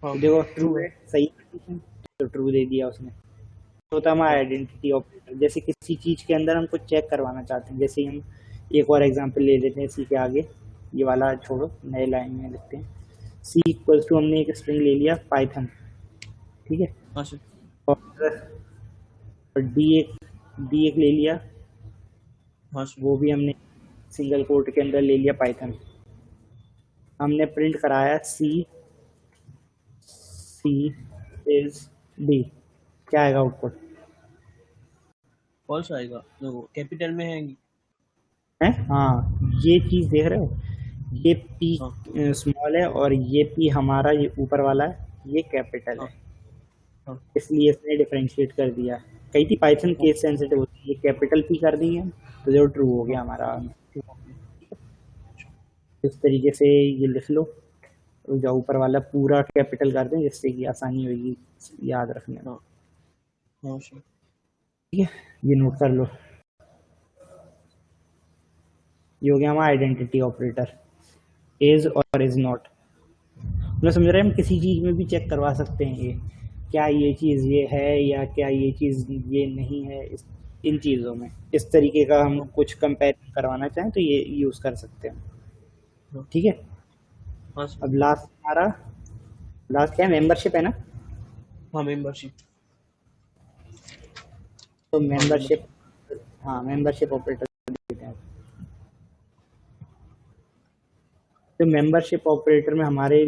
हाँ तो देखो ट्रू ट्रू है। है, सही है, तो ट्रू दे दिया उसने। तो होता है हमारा हाँ आइडेंटिटी ऑपरेटर। जैसे किसी चीज़ के अंदर हम कुछ चेक करवाना चाहते हैं, जैसे हम एक और एग्जांपल ले लेते हैं इसी के आगे, ये वाला छोड़ो, नए लाइन में लिखते हैं। सी इक्वल्स टू, हमने एक स्ट्रिंग ले लिया पाइथन, ठीक है, हाँ सर। और डी एक ले लिया, हाँ सर। वो भी हमने सिंगल कोट के अंदर ले लिया पाइथन। हमने प्रिंट कराया सी, सी इज डी, क्या आएगा आउटपुट फॉल्स आएगा, देखो कैपिटल में है। है। हाँ ये चीज़ देख रहे हो, ये पी हाँ स्मॉल है, और ये पी हमारा, ये ऊपर वाला है, ये कैपिटल हाँ है, हाँ इसलिए इसने डिफरेंशिएट कर दिया। कई थी पाइथन हाँ केस सेंसिटिव होती है, ये कैपिटल पी कर देंगे हम, तो जो ट्रू हो गया हमारा। इस तरीके से ये लिख लो, जो ऊपर वाला पूरा कैपिटल कर दें, जिससे कि आसानी होगी याद रखने में। हाँ हाँ सर। ठीक है, ये नोट कर लो, ये हो गया हमारा आइडेंटिटी ऑपरेटर, इज और इज नॉट। मैं समझ रहे हैं हम किसी चीज़ में भी चेक करवा सकते हैं ये, क्या ये चीज़ ये है, या क्या ये चीज़ ये नहीं है, इन चीज़ों में इस तरीके का हम हाँ कुछ कंपेरिजन करवाना चाहें तो ये यूज़ कर सकते हैं। हाँ ठीक है, हाँ सर। अब लास्ट हमारा, लास्ट क्या है, मेंबरशिप है ना। हाँ मेंबरशिप। तो हाँ मेंबरशिप, मेंबरशिप। हाँ मेंबरशिप ऑपरेटर देते हैं। तो मेंबरशिप ऑपरेटर में हमारे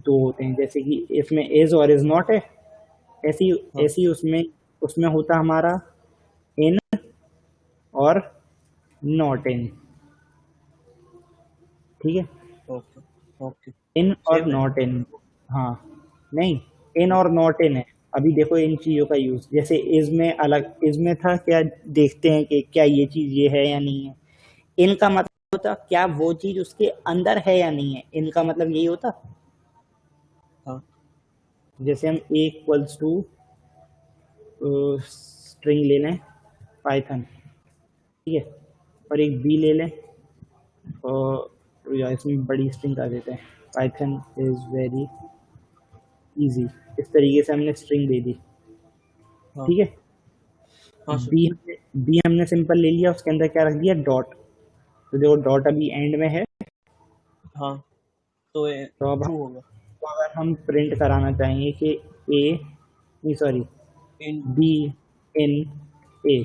दो होते हैं, जैसे कि इसमें इज और इज नॉट है, ऐसी हाँ ऐसी उसमें उसमें होता हमारा इन और नॉट इन। ठीक है, ओके। ओके। इन और सेम है। नॉट इन, हाँ नहीं, इन हाँ और नॉट इन है। अभी देखो इन चीज़ों का यूज़, जैसे इज में अलग, इज में था क्या, देखते हैं कि क्या ये चीज़ ये है या नहीं है। इन का मतलब होता क्या वो चीज़ उसके अंदर है या नहीं है, इनका मतलब यही होता। हाँ जैसे हम ए इक्वल्स टू स्ट्रिंग ले लें पाइथन, ठीक है, और एक बी ले लें और या इसमें बड़ी स्ट्रिंग कर देते हैं, पाइथन इज़ वेरी इजी। इस तरीके से हमने स्ट्रिंग दे दी, हाँ ठीक है। हाँ सर। बी हमने सिंपल ले लिया, उसके अंदर क्या रख दिया, डॉट। तो देखो डॉट अभी एंड में है, हाँ तो तो अब ट्रू होगा। तो अगर हम प्रिंट कराना चाहेंगे कि ए नहीं सॉरी इन बी इन ए,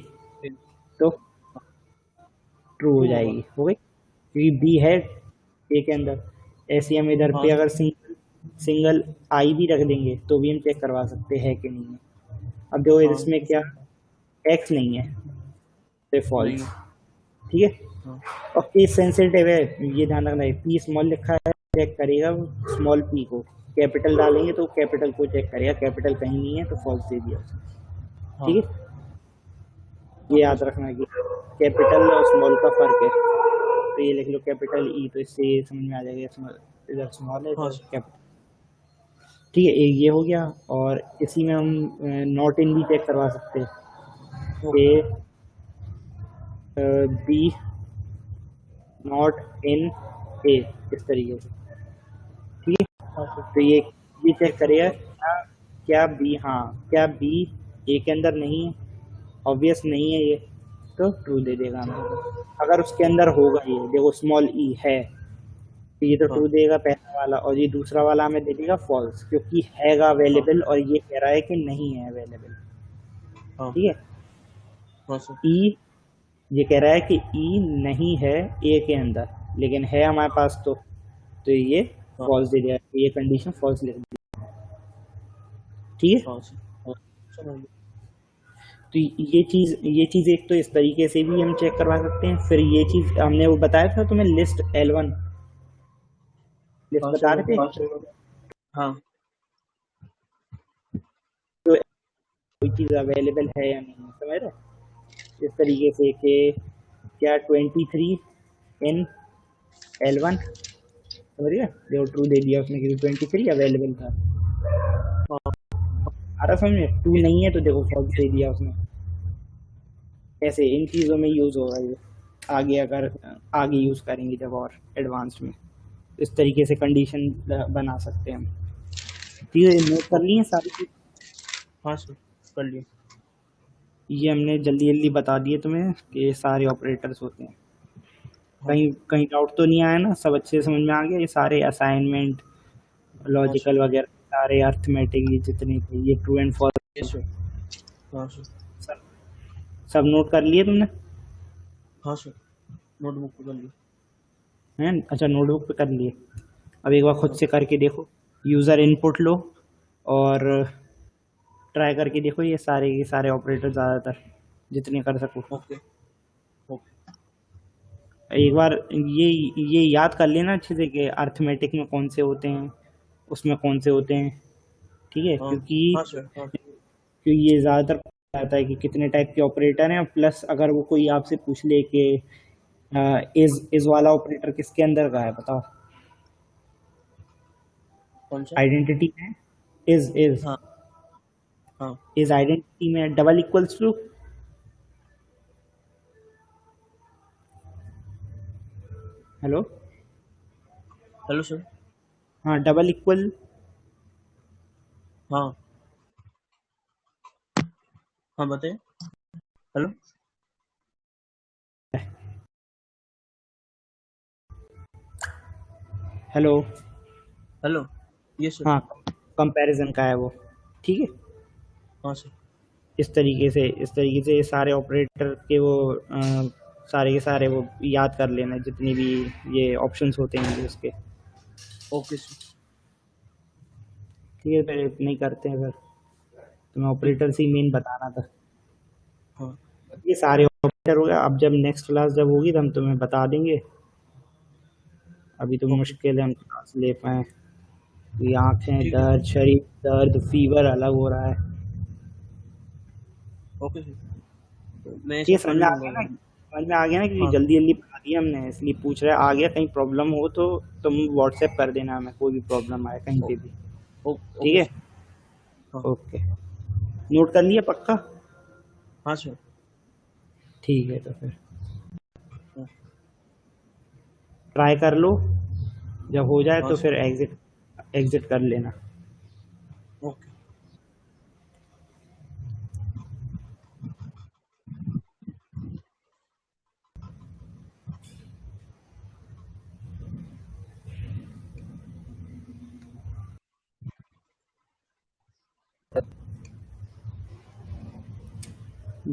तो ट्रू हो ट्रू होगा। जाएगी, हो गई, क्योंकि बी है ए के अंदर। ऐसे ही हम इधर हाँ पे अगर सिंगल आई भी रख देंगे तो भी हम चेक करवा सकते हैं कि नहीं है। अब देखो हाँ इसमें क्या एक्स नहीं है तो नहीं फॉल्स, है। ठीक है। हाँ और केस सेंसिटिव है, ये ध्यान रखना है, पी स्मॉल लिखा है चेक करेगा स्मॉल पी को, कैपिटल डालेंगे तो कैपिटल को चेक करेगा, कैपिटल कहीं नहीं है तो फॉल्स दे दिया, हाँ ठीक है। ये याद रखना है कि कैपिटल और स्मॉल का फर्क है। तो ये लिख लो कैपिटल ई, तो इससे ये समझ में आ जाएगा स्मॉल, इधर स्मॉल है हाँ इधर सर। कैपिटल, ठीक है। एक ये हो गया, और इसी में हम नॉट इन भी चेक करवा सकते हैं ओके। कि बी नॉट इन ए, इस तरीके से, ठीक है। हाँ सर। तो ये चेक एक करेगा सेकंड। क्या बी, हाँ क्या बी ए के अंदर नहीं है, ऑब्वियस नहीं है ये, तो ट्रू दे देगा हमें। अगर उसके अंदर होगा, ये देखो स्मॉल ई है, तो ये तो हाँ ट्रू देगा पहला वाला, और ये दूसरा वाला हमें दे देगा फॉल्स, क्योंकि हैगा अवेलेबल और ये कह रहा है कि नहीं है अवेलेबल, हाँ ठीक है। हाँ सर। ई, ये कह रहा है कि ई नहीं है ए के अंदर, लेकिन है हमारे पास, तो ये हाँ फॉल्स दे दिया, ये कंडीशन फॉल्स लिख दी, ठीक है। हाँ सर। हाँ समझ गया। तो ये चीज़ एक तो इस तरीके से भी हम चेक करवा सकते हैं। फिर ये चीज़ हमने वो बताया था तुम्हें, लिस्ट L1 लिस्ट हाँ बता सर। रहे थे, हाँ तो कोई चीज़ अवेलेबल है या नहीं, समझ रहे, इस तरीके से कि क्या 23 इन L1, समझ गया, देखो ट्रू दे दिया उसने क्योंकि 23 अवेलेबल था। हाँ आ रहा समझ में, ट्रू नहीं है तो देखो फॉल्स दे दिया उसने। ऐसे इन चीज़ों में यूज़ होगा ये आगे, अगर आगे यूज़ करेंगे जब और एडवांस्ड में, इस तरीके से कंडीशन बना सकते हैं हम। ठीक है, नोट कर लिए सारी चीज़, हाँ सर कर लिए। ये हमने जल्दी जल्दी बता दिए तुम्हें कि ये सारे ऑपरेटर्स होते हैं। हाँ कहीं कहीं डाउट तो नहीं आया ना, सब अच्छे से समझ में आ गया, ये सारे असाइनमेंट हाँ लॉजिकल सर। वगैरह सारे अर्थमेटिक ये जितने थे, ये true and false, yes sir. हाँ सर। सब सब नोट कर लिए तुमने, हाँ सर नोटबुक पे कर लिए। हैं? अच्छा नोटबुक पे कर लिए। अब एक बार खुद से करके देखो, यूज़र इनपुट लो और ट्राई करके देखो ये सारे के सारे ऑपरेटर, ज़्यादातर जितने कर सको। Okay okay. एक बार ये याद कर लेना अच्छे से कि अर्थमेटिक में कौन से होते हैं, उसमें कौन से होते हैं, ठीक है। हाँ क्योंकि हाँ सर। हाँ ये ज़्यादातर आता है कि कितने टाइप के ऑपरेटर हैं, प्लस अगर वो कोई आपसे पूछ ले कि इज वाला ऑपरेटर किसके अंदर का है बताओ, कौन सा? आइडेंटिटी में इज हाँ हाँ इज आइडेंटिटी में double equals to, hello, hello sir. हाँ डबल इक्वल, हाँ हाँ बताइए। Hello hello, hello. Yes sir. हाँ कंपैरिजन का है वो, ठीक है। हाँ सर। इस तरीके से सारे ऑपरेटर के वो सारे के सारे वो याद कर लेना, जितने भी ये ऑप्शंस होते हैं उसके, ओके सर। ठीक है। फिर इतने ही करते हैं, फिर तुम्हें ऑपरेटर से ही मेन बताना था। हाँ ये सारे ऑपरेटर हो गया, अब जब नेक्स्ट क्लास जब होगी तो हम तुम्हें बता देंगे, अभी तो ओके मुश्किल है हम क्लास ले पाए। ये आँखें ठीक है दर्द, सर। शरीर दर्द, फीवर अलग हो रहा है, ओके सर मैं ये सब समझ पढ़ में आ लूँगा गया ना, अभी। समझ में आ गया ना, क्योंकि हाँ जल्दी जल्दी बता दिया हमने, इसलिए पूछ रहा है। आगे कहीं प्रॉब्लम हो तो तुम व्हाट्सएप कर देना हमें, कोई भी प्रॉब्लम आए कहीं ओ, पे भी, ठीक ओके है। सर। हाँ ओके, नोट कर लिया पक्का, हाँ सर। ठीक है तो फिर ट्राई कर लो, जब हो जाए हाँ तो सर। फिर एग्जिट एग्जिट कर लेना। ओके।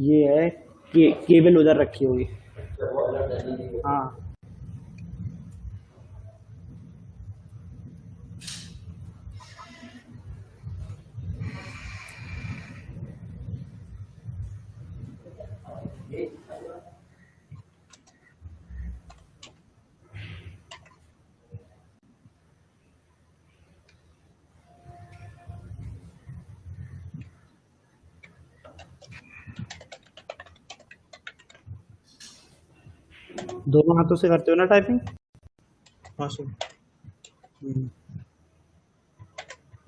ये है केबल उधर रखी होगी। हाँ, दोनों हाथों से करते हो ना टाइपिंग? हाँ सर।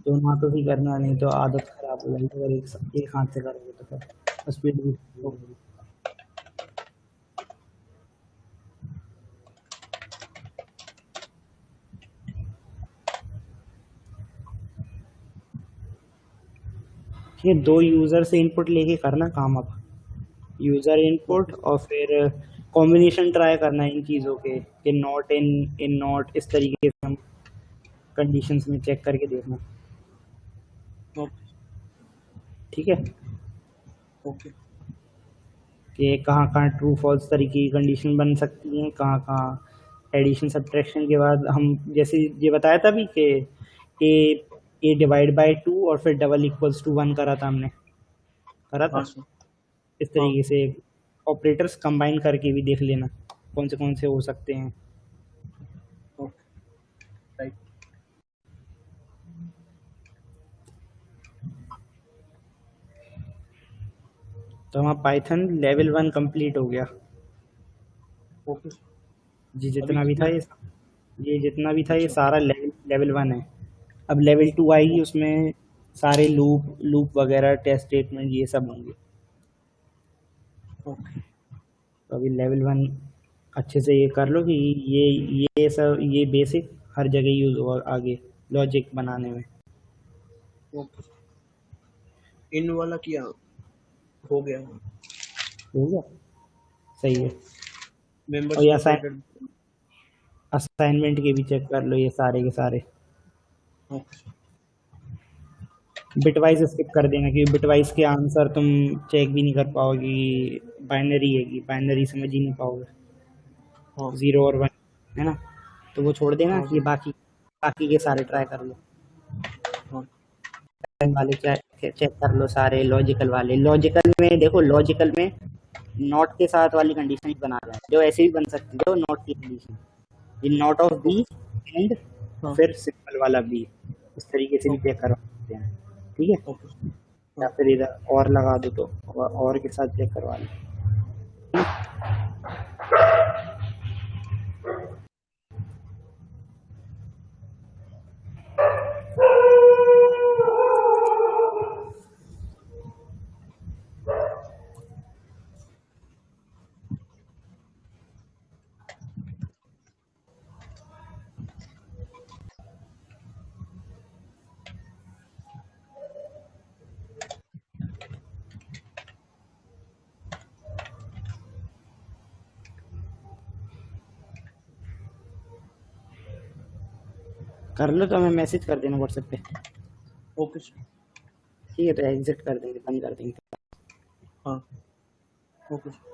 दोनों हाथों से ही करना, नहीं तो आदत खराब हो जाएगी अगर एक हाथ से करोगे तो फिर स्पीड भी होगी। ये दो यूजर से इनपुट लेके करना काम। अब यूजर इनपुट ओके। और फिर कॉम्बिनेशन ट्राई करना इन चीज़ों के, कि नॉट इन इन नॉट, इस तरीके से हम कंडीशंस में चेक करके देखना। ओके। ठीक है, ओके। कि कहाँ कहाँ ट्रू फॉल्स तरीके की कंडीशन बन सकती हैं, कहाँ कहाँ एडिशन सब्ट्रैक्शन के बाद हम, जैसे ये बताया था अभी कि ए ए डिवाइड बाय 2 और फिर डबल इक्वल्स टू 1 करा था हमने, करा हाँ था। सर। इस हाँ। तरीके से ऑपरेटर्स कंबाइन करके भी देख लेना कौन से हो सकते हैं। ओके। राइट। तो हमारा पाइथन लेवल 1 कंप्लीट हो गया। ओके। जी, अभी जितना भी था कितना? ये जितना भी था ये अच्छा। सारा लेवल लेवल 1 है। अब लेवल 2 आएगी, ओके। उसमें सारे लूप लूप वगैरह टेस्ट स्टेटमेंट ये सब होंगे। ओके। तो अभी लेवल 1 अच्छे से ये कर लो कि ये सब ये बेसिक हर जगह यूज़ होगा आगे लॉजिक बनाने में। ओके। इन वाला किया हो गया। हो गया, सही है। और मेंबर्स ये ऑपरेटेड। असाइनमेंट के भी चेक कर लो, ये सारे के सारे ओके। बिटवाइज स्किप कर देना, क्योंकि बिटवाइज के आंसर तुम चेक भी नहीं कर पाओगे। बाइनरी है कि बाइनरी समझ ही नहीं पाओगे, हाँ। 0 और 1 है ना। तो वो छोड़ देना, हाँ ये सर। बाकी के सारे ट्राई कर लो। हाँ। वाले चेक कर लो सारे, लॉजिकल वाले। लॉजिकल में देखो, लॉजिकल में नॉट के साथ वाली कंडीशन ही बना रहा है, जो ऐसे भी बन सकती है, नॉट की कंडीशन, ये not of B okay. And हाँ। फिर सिंपल वाला बी, इस तरीके से भी ओके। चेक कर सकते हैं। ठीक है, ओके। या हाँ। फिर इधर और लगा दो तो और के साथ चेक करवा लो। कर लो तो हमें मैसेज कर देना व्हाट्सएप पे। Okay sir. ठीक है, तो एग्जिट कर देंगे, बंद कर देंगे। हाँ। Okay sir.